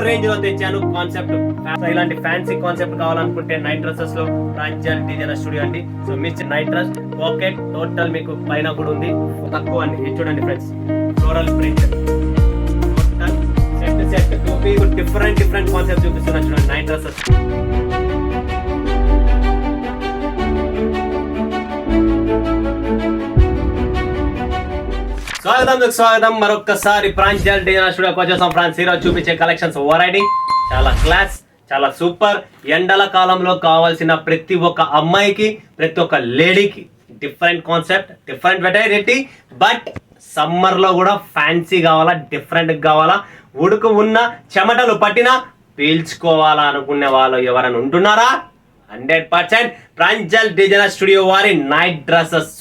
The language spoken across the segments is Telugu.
రేంజ్ లో తెచ్చాను కాన్సెప్ట్. ఇలాంటి ఫ్యాన్సీ కాన్సెప్ట్ కావాలనుకుంటే నైట్ డ్రెస్సెస్ లో ప్రాంజల్ డిజైనర్ స్టూడియో అండి. So miss night dress pocket total మీకు పైన కూడా ఉంది, తక్కువ అండి. ఇది చూడండి friends, floral print total set టోపీ డిఫరెంట్ కాన్సెప్ట్ చూపిస్తున్నా చూడండి నైట్ డ్రెస్సెస్. స్వాగతం మరొకసారి ప్రాంజల్ డిజైనర్ స్టూడియోకి వచ్చేసాం ఫ్రెండ్స్. ఈరోజు చూపించే కలెక్షన్స్ వెరైటీ చాలా క్లాస్, చాలా సూపర్. ఎండల కాలంలో కావాల్సిన ప్రతి ఒక్క అమ్మాయికి, ప్రతి ఒక్క లేడీకి different concept, different variety. But summer లో కూడా ఫ్యాన్సీ కావాలా, డిఫరెంట్ కావాలా, ఉడుకు ఉన్న చెమటలు పట్టినా పీల్చుకోవాలా అనుకునే వాళ్ళు ఎవరైనా ఉంటున్నారా? 100% ప్రాంజల్ డిజైనర్ స్టూడియో వారి నైట్ డ్రెస్సెస్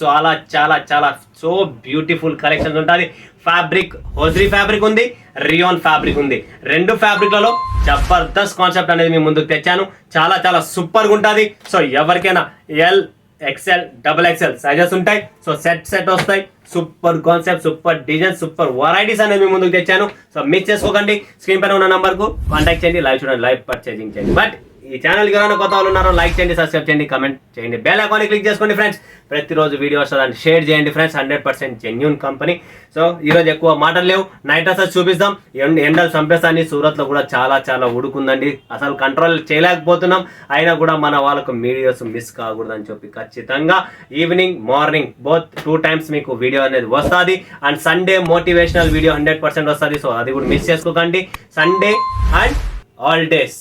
చాలా సో బ్యూటిఫుల్ కలెక్షన్స్ ఉంటుంది. ఫ్యాబ్రిక్ హోజ్రీ ఫ్యాబ్రిక్ ఉంది, రియోన్ ఫ్యాబ్రిక్ ఉంది. రెండు ఫ్యాబ్రిక్లలో జబర్దస్త్ కాన్సెప్ట్ అనేది మీ ముందుకు తెచ్చాను. చాలా సూపర్గా ఉంటుంది. సో ఎవరికైనా ఎల్, ఎక్స్ఎల్, XXL సైజెస్ ఉంటాయి. సో సెట్ వస్తాయి. Super concept, super design, super varieties అనేది మీ ముందుకు తెచ్చాను. సో మిస్ చేసుకోకండి. స్క్రీన్ పైన ఉన్న నంబర్కు కాంటాక్ట్ చేయండి, లైవ్ చూడండి, లైవ్ పర్చేజింగ్ చేయండి. బట్ ఈ ఛానల్కి ఎవరైనా కొత్త వాళ్ళు ఉన్నారో లైక్ చేయండి, సబ్స్క్రైబ్ చేయండి, కమెంట్ చేయండి, బెల్ ఐకాన్ క్లిక్ చేసుకోండి ఫ్రెండ్స్. ప్రతిరోజు వీడియో వస్తుందని షేర్ చేయండి ఫ్రెండ్స్. 100% genuine company. సో ఈరోజు ఎక్కువ మాటలు లేవు, నైట్ డ్రెస్సెస్ చూపిస్తాం. ఎండలు చంపేస్తాన్ని. సూరత్లో కూడా చాలా ఉడుకుందండి, అసలు కంట్రోల్ చేయలేకపోతున్నాం. అయినా కూడా మన వాళ్ళకు వీడియోస్ మిస్ కాకూడదని చెప్పి ఖచ్చితంగా ఈవినింగ్, మార్నింగ్ బోత్ 2 times మీకు వీడియో అనేది వస్తుంది. అండ్ సండే మోటివేషనల్ వీడియో 100% వస్తుంది. సో అది కూడా మిస్ చేసుకోకండి. Sunday and all days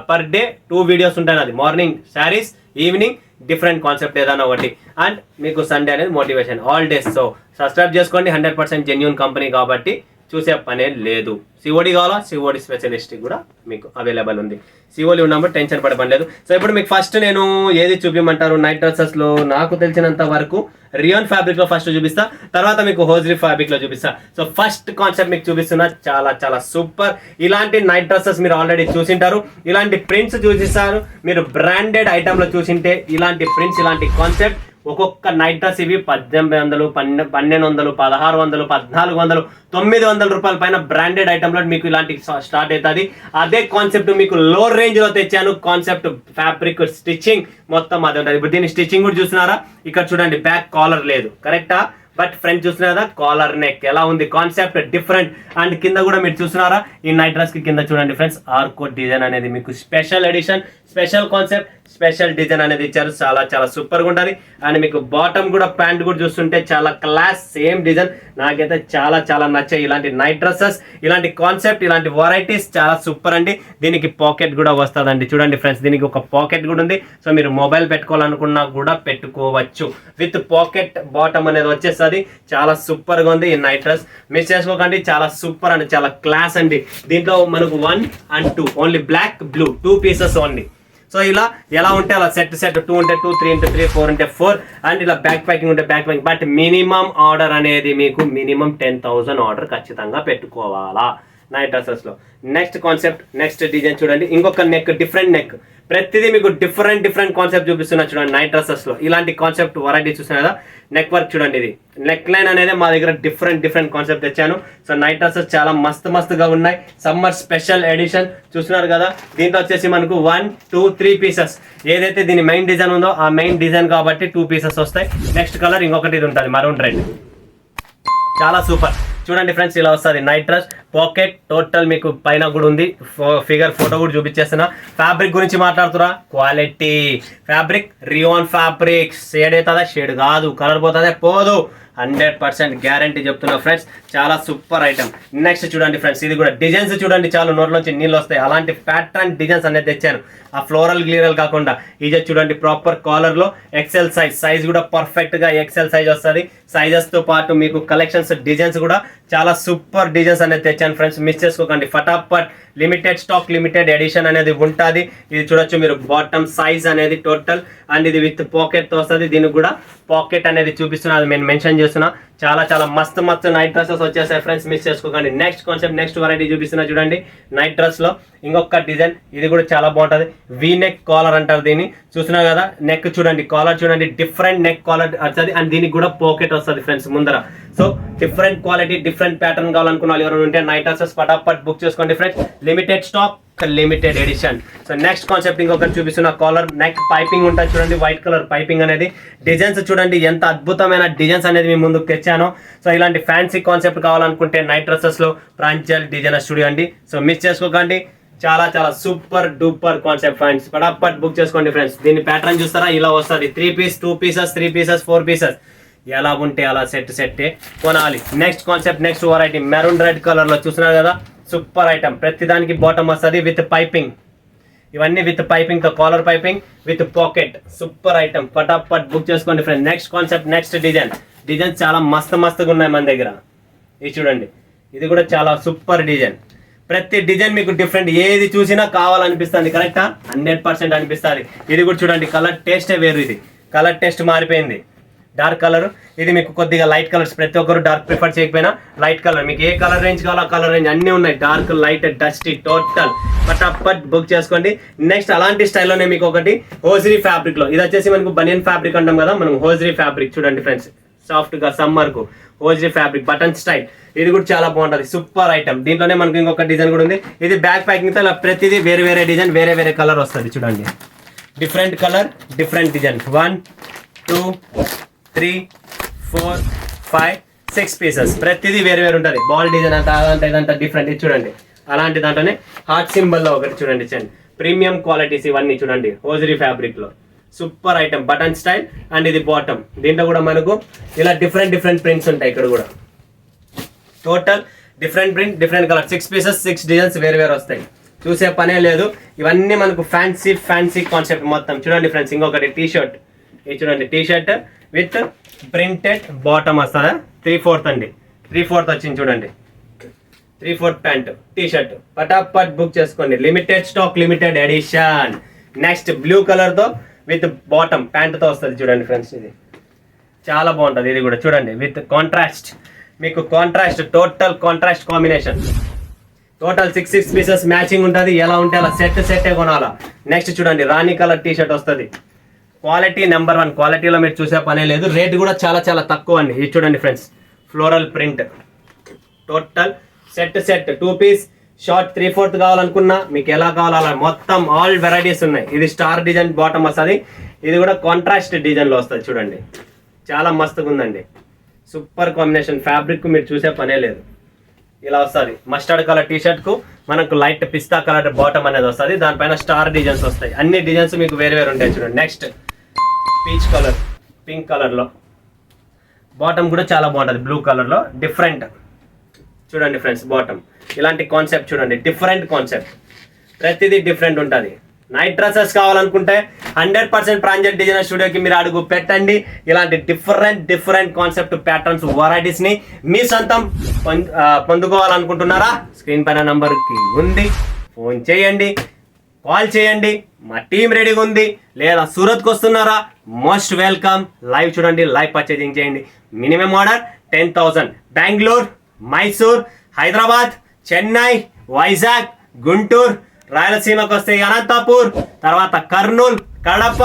per day 2 videos ఉంటాయి. అది morning saris, evening different concept ఏదైనా ఒకటి. అండ్ మీకు సండే అనేది motivation, all days. So subscribe చేసుకోండి. 100% జెన్యూన్ కంపెనీ కాబట్టి చూసే పనే లేదు. సిఓడి కావాలా, సిఓడి స్పెషలిస్ట్ కూడా మీకు అవైలబుల్ ఉంది. సిఓడి ఉన్నప్పుడు టెన్షన్ పడే పని లేదు. సో ఇప్పుడు మీకు ఫస్ట్ నేను ఏది చూపించమంటారు నైట్ డ్రెస్సెస్లో? నాకు తెలిసినంత వరకు రియోన్ ఫ్యాబ్రిక్లో ఫస్ట్ చూపిస్తా, తర్వాత మీకు హోజ్రీ ఫ్యాబ్రిక్లో చూపిస్తా. సో ఫస్ట్ కాన్సెప్ట్ మీకు చూపిస్తున్నా చాలా సూపర్. ఇలాంటి నైట్ డ్రెస్సెస్ మీరు ఆల్రెడీ చూసింటారు, ఇలాంటి ప్రింట్స్ చూసిస్తారు. మీరు బ్రాండెడ్ ఐటెంలో చూసింటే ఇలాంటి ప్రింట్స్, ఇలాంటి కాన్సెప్ట్ ఒక్కొక్క నైట్ డ్రెస్ ఇవి 1800, 1200, 1600, 1400, 900 రూపాయల పైన బ్రాండెడ్ ఐటెంలో మీకు ఇలాంటి స్టార్ట్ అవుతుంది. అదే కాన్సెప్ట్ మీకు లో రేంజ్ లో తెచ్చాను. కాన్సెప్ట్ ఫ్యాబ్రిక్ స్టిచ్చింగ్ మొత్తం అదే ఉంటుంది. ఇప్పుడు దీని స్టిచ్చింగ్ కూడా చూస్తున్నారా? ఇక్కడ చూడండి, బ్యాక్ కాలర్ లేదు, కరెక్టా? బట్ ఫ్రంట్ చూస్తున్నారా, కాలర్ నెక్ ఎలా ఉంది, కాన్సెప్ట్ డిఫరెంట్. అండ్ కింద కూడా మీరు చూస్తున్నారా, ఈ నైట్ డ్రెస్ కి కింద చూడండి ఫ్రెండ్స్, ఆర్కోట్ డిజైన్ అనేది మీకు special edition, special concept, special design అనేది ఇచ్చారు. చాలా సూపర్ గా ఉంటుంది. అండ్ మీకు బాటమ్ కూడా, ప్యాంట్ కూడా చూస్తుంటే చాలా క్లాస్, సేమ్ డిజైన్. నాకైతే చాలా నచ్చాయి ఇలాంటి నైట్ డ్రెస్సెస్, ఇలాంటి కాన్సెప్ట్, ఇలాంటి వెరైటీస్ చాలా సూపర్ అండి. దీనికి పాకెట్ కూడా వస్తుందండి. చూడండి ఫ్రెండ్స్, దీనికి ఒక పాకెట్ కూడా ఉంది. సో మీరు మొబైల్ పెట్టుకోవాలనుకున్నా కూడా పెట్టుకోవచ్చు. విత్ పాకెట్ బాటమ్ అనేది వచ్చేస్తుంది. చాలా సూపర్ గా ఉంది ఈ నైట్ డ్రెస్. మిస్ చేసుకోకండి. చాలా సూపర్ అండి, చాలా క్లాస్ అండి. దీంట్లో మనకు 1 and 2 only black, blue 2 pieces only. So ఇలా ఎలా ఉంటే అలా సెట్ 2 ఉంటే 2, 3 ఉంటే 3, 4 ఉంటే 4. అండ్ ఇలా బ్యాక్ ప్యాకింగ్ ఉంటే back packing. But minimum order అనేది మీకు మినిమం 10,000 ఆర్డర్ ఖచ్చితంగా పెట్టుకోవాలా నైట్ డ్రెస్సెస్ లో. నెక్స్ట్ కాన్సెప్ట్, నెక్స్ట్ డిజైన్ చూడండి. ఇంకొక నెక్, డిఫరెంట్ నెక్. ప్రతిదీ మీకు డిఫరెంట్ చూపిస్తున్నా చూడండి నైట్ డ్రెస్సెస్ లో. ఇలాంటి కాన్సెప్ట్ వెరైటీ చూస్తున్నా కదా. నెక్ వర్క్ చూడండి, ఇది నెక్ లైన్ అనేది మా దగ్గర డిఫరెంట్ కాన్సెప్ట్ తెచ్చాను. సో నైట్ డ్రెస్సెస్ చాలా మస్తుగా ఉన్నాయి. సమ్మర్ స్పెషల్ ఎడిషన్ చూస్తున్నారు కదా. దీంట్లో వచ్చేసి మనకు 1, 2, 3 pieces. ఏదైతే దీని మెయిన్ డిజైన్ ఉందో ఆ మెయిన్ డిజైన్ కాబట్టి 2 pieces వస్తాయి. నెక్స్ట్ కలర్ ఇంకొకటి ఇది ఉంటుంది, మరూన్ రెడ్. చాలా సూపర్. చూడండి ఫ్రెండ్స్, ఇలా వస్తుంది నైట్ డ్రెస్. పాకెట్ టోటల్ మీకు పైన కూడా ఉంది. ఫిగర్ ఫోటో కూడా చూపించేస్తున్నా. ఫ్యాబ్రిక్ గురించి మాట్లాడుతున్నా, quality fabric, rayon fabric. Shade అవుతుందా? షేడ్ కాదు. కలర్ పోతుందా? పోదు. 100% గ్యారంటీ చెప్తున్నా ఫ్రెండ్స్. చాలా సూపర్ ఐటమ్. నెక్స్ట్ చూడండి ఫ్రెండ్స్, ఇది కూడా డిజైన్స్ చూడండి, చాలా నోట్లోంచి నీళ్ళు వస్తాయి. అలాంటి ప్యాటర్న్ డిజైన్స్ అనేది తెచ్చాను. ఆ ఫ్లోరల్ గ్లీరల్ కాకుండా ఇది చూడండి, ప్రాపర్ కాలర్ లో ఎక్సెల్ సైజ్ కూడా పర్ఫెక్ట్ గా ఎక్సెల్ సైజ్ వస్తుంది. సైజెస్ తో పాటు మీకు కలెక్షన్స్, డిజైన్స్ కూడా చాలా సూపర్ డిజైన్స్ అనేది తెచ్చాను ఫ్రెండ్స్. మిస్ చేసుకోకండి. ఫటాఫట్ లిమిటెడ్ స్టాక్, లిమిటెడ్ ఎడిషన్ అనేది ఉంటుంది. ఇది చూడొచ్చు మీరు, బాటమ్ సైజ్ అనేది టోటల్. అండ్ ఇది విత్ పాకెట్ తో వస్తుంది. దీనికి కూడా పాకెట్ అనేది చూపిస్తున్నా, అది నేను మెన్షన్ చేస్తున్నా. చాలా మస్తు నైట్ డ్రెస్సెస్ వచ్చేసాయి ఫ్రెండ్స్. మిస్ చేసుకోకండి. నెక్స్ట్ కాన్సెప్ట్, నెక్స్ట్ వెరైటీ చూపిస్తున్నా చూడండి. నైట్ డ్రెస్ లో ఇంకొక డిజైన్ ఇది కూడా చాలా బాగుంటుంది. వీ నెక్ కాలర్ అంటారు దీన్ని. చూస్తున్నారు కదా, నెక్ చూడండి, కాలర్ చూడండి, డిఫరెంట్ నెక్ కాలర్ వస్తుంది. అండ్ దీనికి కూడా పాకెట్ వస్తుంది ఫ్రెండ్స్ ముందర. So different quality, different pattern కావాలనుకున్న వాళ్ళు ఎవరైనా ఉంటే నైట్ డ్రెస్సెస్ పటాపట్ బుక్ చేసుకోండి friends. Limited stock, limited edition. So next concept ఇంకొకటి చూపిస్తున్న, కాలర్ నెక్ పైపింగ్ ఉంటుంది చూడండి, వైట్ కలర్ పైపింగ్ అనేది. డిజైన్స్ చూడండి ఎంత అద్భుతమైన డిజైన్స్ అనేది మీ ముందుకు తెచ్చాను. సో ఇలాంటి ఫ్యాన్సీ కాన్సెప్ట్ కావాలనుకుంటే నైట్ డ్రెస్సెస్ లో ప్రాంజల్ డిజైనర్ స్టూడియో అండి. సో మిస్ చేసుకోకండి, చాలా చాలా సూపర్ డూపర్ కాన్సెప్ట్ ఫ్రెండ్స్. పటాపట్ బుక్ చేసుకోండి ఫ్రెండ్స్. దీని ప్యాటర్న్ చూస్తారా, ఇలా వస్తుంది. 3 పీస్, 2 పీసెస్, 3 పీసెస్, 4 పీసెస్, ఎలా ఉంటే అలా సెట్టే కొనాలి. Next concept, next variety maroon red colour లో చూస్తున్నారు కదా, సూపర్ ఐటమ్. ప్రతిదానికి బాటమ్ వస్తుంది విత్ పైపింగ్. ఇవన్నీ విత్ పైపింగ్ తో, collar piping with pocket, super item. పటాపట్ బుక్ చేసుకోండి friends. Next concept, next design చాలా మస్తుగా ఉన్నాయి మన దగ్గర. ఇది చూడండి, ఇది కూడా చాలా సూపర్ డిజైన్. ప్రతి డిజైన్ మీకు డిఫరెంట్, ఏది చూసినా కావాలనిపిస్తుంది. కరెక్టా, 100% అనిపిస్తుంది. ఇది కూడా చూడండి, కలర్ టేస్టే వేరు. ఇది కలర్ టేస్ట్ మారిపోయింది. డార్క్ కలర్, ఇది మీకు కొద్దిగా లైట్ కలర్స్. ప్రతి ఒక్కరు డార్క్ ప్రిఫర్ చేయకపోయినా లైట్ కలర్, మీకు ఏ కలర్ రేంజ్ కావాలో ఆ కలర్ రేంజ్ అన్నీ ఉన్నాయి. డార్క్, లైట్, డస్టీ, టోటల్ పటాపట్ బుక్ చేసుకోండి. నెక్స్ట్ అలాంటి స్టైల్లోనే మీకు ఒకటి హోజరీ ఫ్యాబ్రిక్ లో, ఇది వచ్చేసి మనకు బనియన్ ఫ్యాబ్రిక్ అంటాం కదా, మనం హోజరీ ఫ్యాబ్రిక్ చూడండి ఫ్రెండ్స్, సాఫ్ట్ గా సమ్మర్ కు హోజరీ ఫ్యాబ్రిక్ బటన్ స్టైల్. ఇది కూడా చాలా బాగుంటుంది, సూపర్ ఐటమ్. దీంట్లోనే మనకు ఇంకొక డిజైన్ కూడా ఉంది. ఇది బ్యాక్ ప్యాకింగ్ తో ఇలా ప్రతిదీ వేరే డిజైన్, వేరే కలర్ వస్తుంది చూడండి. Different colour, different design. 1 2 3 4 5 6 pieces, ప్రతిదీ వేరు ఉంటుంది. బాల్ డిజైన్ అంతా ఇదంతా డిఫరెంట్. ఇది చూడండి, అలాంటి దాంట్లోనే హార్ట్ సింబల్ లో ఒకటి చూడండి. ప్రీమియం క్వాలిటీస్ ఇవన్నీ చూడండి, హోజరీ ఫ్యాబ్రిక్ లో super item. Button style and ఇది బాటమ్. దీంట్లో కూడా మనకు ఇలా డిఫరెంట్ ప్రింట్స్ ఉంటాయి. ఇక్కడ కూడా total different print, different colour. 6 pieces, 6 designs వేరు వస్తాయి. చూసే పనే లేదు. ఇవన్నీ మనకు ఫ్యాన్సీ కాన్సెప్ట్ మొత్తం. చూడండి ఫ్రెండ్స్, ఇంకొకటి టీ షర్ట్. ఇది చూడండి, T shirt with printed bottom వస్తుందా, 3/4 అండి, 3/4 వచ్చింది చూడండి. 3/4 ప్యాంట్, టీ షర్ట్. పటాపట్ బుక్ చేసుకోండి. Limited stock, limited edition. Next blue colour తో విత్ బాటమ్ ప్యాంట్ తో వస్తుంది చూడండి ఫ్రెండ్స్. ఇది చాలా బాగుంటుంది. ఇది కూడా చూడండి, విత్ కాంట్రాస్ట్. మీకు contrast, total contrast combination. Total 6 pieces matching ఉంటుంది. ఎలా ఉంటే అలా సెట్టే కొనాలా. నెక్స్ట్ చూడండి, రాణి కలర్ టీ షర్ట్ వస్తుంది. Quality number 1. క్వాలిటీలో మీరు చూసే పనే లేదు. రేట్ కూడా చాలా తక్కువ అండి. ఇది చూడండి friends, floral print. Total set 2 piece short 3/4 కావాలనుకున్నా మీకు ఎలా కావాలా మొత్తం ఆల్ వెరైటీస్ ఉన్నాయి. ఇది స్టార్ డిజైన్ బాటమ్ వస్తుంది. ఇది కూడా కాంట్రాస్ట్ డిజైన్ లో వస్తుంది చూడండి, చాలా మస్తుగా ఉందండి. Super combination. ఫ్యాబ్రిక్ మీరు చూసే పనే లేదు. ఇలా వస్తుంది. మస్టర్డ్ కలర్ టీ షర్ట్ కు మనకు లైట్ పిస్తా కలర్ బాటమ్ అనేది వస్తుంది. దానిపైన స్టార్ డిజైన్స్ వస్తాయి. అన్ని డిజైన్స్ మీకు వేరు ఉంటాయి చూడండి. Next peach colour, pink colour లో బాటమ్ కూడా చాలా బాగుంటుంది. బ్లూ కలర్ లో డిఫరెంట్ చూడండి ఫ్రెండ్స్ బాటమ్. ఇలాంటి కాన్సెప్ట్ చూడండి, డిఫరెంట్ కాన్సెప్ట్. ప్రతిదీ డిఫరెంట్ ఉంటుంది. నైట్ డ్రెస్సెస్ కావాలనుకుంటే 100% ప్రాంజల్ డిజైనర్ స్టూడియోకి మీరు అడుగు పెట్టండి. ఇలాంటి డిఫరెంట్ కాన్సెప్ట్ ప్యాటర్న్స్ వెరైటీస్ ని మీ సొంతం పొందుకోవాలనుకుంటున్నారా? స్క్రీన్ పైన నంబర్ కి ఉంది, ఫోన్ చేయండి, కాల్ చేయండి. మా టీం రెడీగా ఉంది. లేదా సూరత్కి వస్తున్నారా? Most welcome. లైవ్ చూడండి, లైవ్ పర్చేజింగ్ చేయండి. Minimum order 10,000. బెంగళూరు, మైసూర్, హైదరాబాద్, చెన్నై, వైజాగ్, గుంటూరు, రాయలసీమకు వస్తే అనంతపూర్, తర్వాత కర్నూలు, కడప,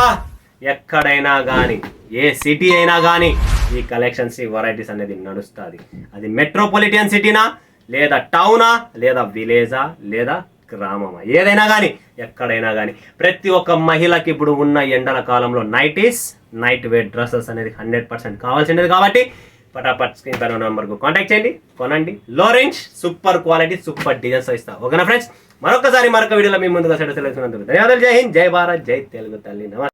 ఎక్కడైనా కానీ ఏ సిటీ అయినా కానీ ఈ కలెక్షన్స్, ఈ వెరైటీస్ అనేది నడుస్తుంది. అది మెట్రోపాలిటన్ సిటీనా, లేదా టౌనా, లేదా విలేజా, లేదా గ్రామమా, ఏదైనా కానీ ఎక్కడైనా కానీ ప్రతి ఒక్క మహిళకి ఇప్పుడు ఉన్న ఎండల కాలంలో నైట్ వేర్ డ్రెస్సెస్ అనేది 100% కావాల్సినది. కాబట్టి పటాపట్ స్క్రీన్ పైన నెంబర్కు కాంటాక్ట్ చేయండి, కొనండి. లో range, super quality, super designs ఇస్తా. ఓకేనా ఫ్రెండ్స్? మరొక వీడియోలో మీ ముందుగా సెలవుతున్నందుకు ధన్యవాదాలు. జై హింద్, జై భారత్, జై తెలుగు తల్లి. నమస్తే.